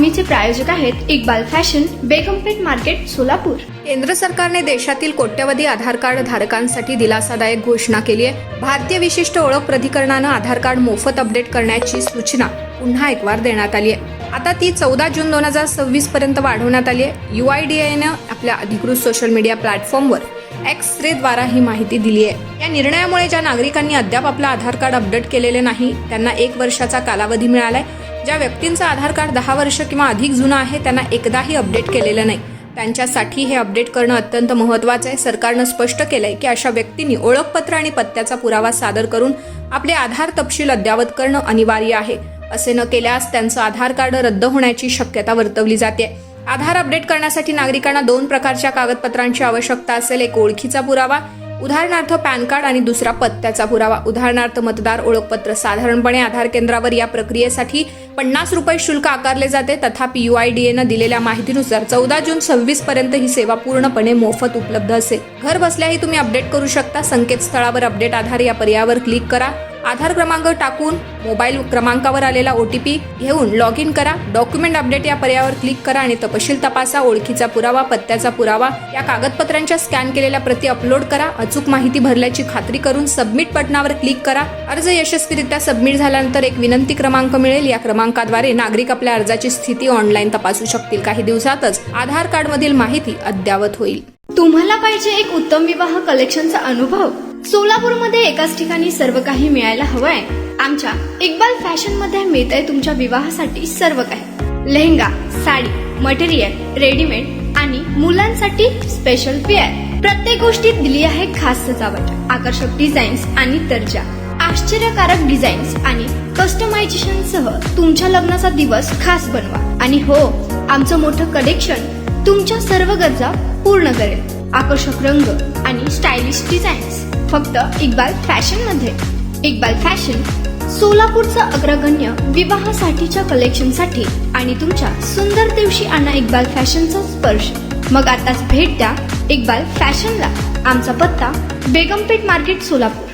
बातमीचे प्रायोजक आहेत Iqbal fashion, बेगमपेठ market, Solapur. केंद्र सरकारने देशातील कोट्यवधी आधार कार्ड धारकांसाठी दिलासादायक घोषणा केली आहे। भारतीय विशिष्ट ओळख प्राधिकरणानं आधार कार्ड मोफत अपडेट करण्याची सूचना पुन्हा एकवार देण्यात आली आहे। आता ती 14 जून 2026 पर्यंत वाढवण्यात आली आहे। UIDAIनं आपल्या अधिकृत सोशल मीडिया प्लॅटफॉर्मवर X द्वारा ही माहिती दिली आहे। या निर्णयामुळे ज्या नागरिकांनी अद्याप आपलं आधार कार्ड अपडेट केलेले नाही त्यांना 1 वर्षाचा कालावधी मिळालाय। ज्या व्यक्तींचं आधार कार्ड 10 वर्ष किंवा अधिक जुनं आहे त्यांना एकदाही अपडेट केलेलं नाही, त्यांच्यासाठी हे अपडेट करणं अत्यंत महत्त्वाचं आहे। सरकारनं स्पष्ट केलंय की अशा व्यक्तींनी ओळखपत्र आणि पत्त्याचा पुरावा सादर करून आपले आधार तपशील अद्ययावत करणं अनिवार्य आहे। असे न केल्यास त्यांचं आधार कार्ड रद्द होण्याची शक्यता वर्तवली जाते। आधार अपडेट करण्यासाठी नागरिकांना 2 प्रकारच्या कागदपत्रांची आवश्यकता असेल। एक ओळखीचा पुरावा, उदाहरणार्थ पॅन कार्ड, आणि दुसरा पत्त्याचा पुरावा, उदाहरणार्थ मतदार ओळखपत्र। साधारणपणे आधार केंद्रावर या प्रक्रियेसाठी 50 रुपये शुल्क आकारले जाते। तथापि UIDAनं दिलेल्या माहितीनुसार 14 जून 26 पर्यंत ही सेवा पूर्णपणे मोफत उपलब्ध असेल। घर बसल्याही तुम्ही अपडेट करू शकता। संकेतस्थळावर अपडेट आधार या पर्यायावर क्लिक करा। आधार क्रमांक टाकून मोबाईल क्रमांकावर आलेला OTP घेऊन लॉग इन करा। डॉक्युमेंट अपडेट या पर्यायावर क्लिक करा आणि तपशील तपासा। ओळखीचा पुरावा, पत्त्याचा पुरावा या कागदपत्रांच्या स्कॅन केलेल्या प्रती अपलोड करा। अचूक माहिती भरल्याची खात्री करून सबमिट बटनावर क्लिक करा। अर्ज यशस्वीरित्या सबमिट झाल्यानंतर एक विनंती क्रमांक मिळेल। या क्रमांकाद्वारे नागरिक आपल्या अर्जाची स्थिती ऑनलाईन तपासू शकतील। काही दिवसातच आधार कार्डमधील माहिती अद्ययावत होईल। तुम्हाला पाहिजे एक उत्तम विवाह कलेक्शनचा अनुभव? सोलापूरमध्ये एकाच ठिकाणी सर्व काही मिळायला हवंय। आमच्या इक्बाल फॅशन मध्ये मिळतंय तुमच्या विवाहासाठी सर्व काही। लेहंगा, साडी, मटेरियल, रेडीमेड आणि मुलांसाठी स्पेशल वेअर। प्रत्येक गोष्टीत दिली आहे खास सजावट, आकर्षक डिझाईन्स आणि दर्जा, आश्चर्यकारक डिझाईन्स आणि कस्टमायझेशन सह तुमच्या लग्नाचा दिवस खास बनवा। आणि हो, आमचं मोठं कलेक्शन तुमच्या सर्व गरजा पूर्ण करेल। आकर्षक रंग आणि स्टायलिश डिझाईन्स फक्त इक्बाल फॅशन मध्ये। इक्बाल फॅशन सोलापूरचा अग्रगण्य विवाहासाठीच्या कलेक्शनसाठी आणि तुमच्या सुंदर दिवशी आणा इक्बाल फॅशनचा स्पर्श। मग आताच भेट द्या इक्बाल फॅशनला। आमचा पत्ता बेगमपेठ मार्केट, सोलापूर।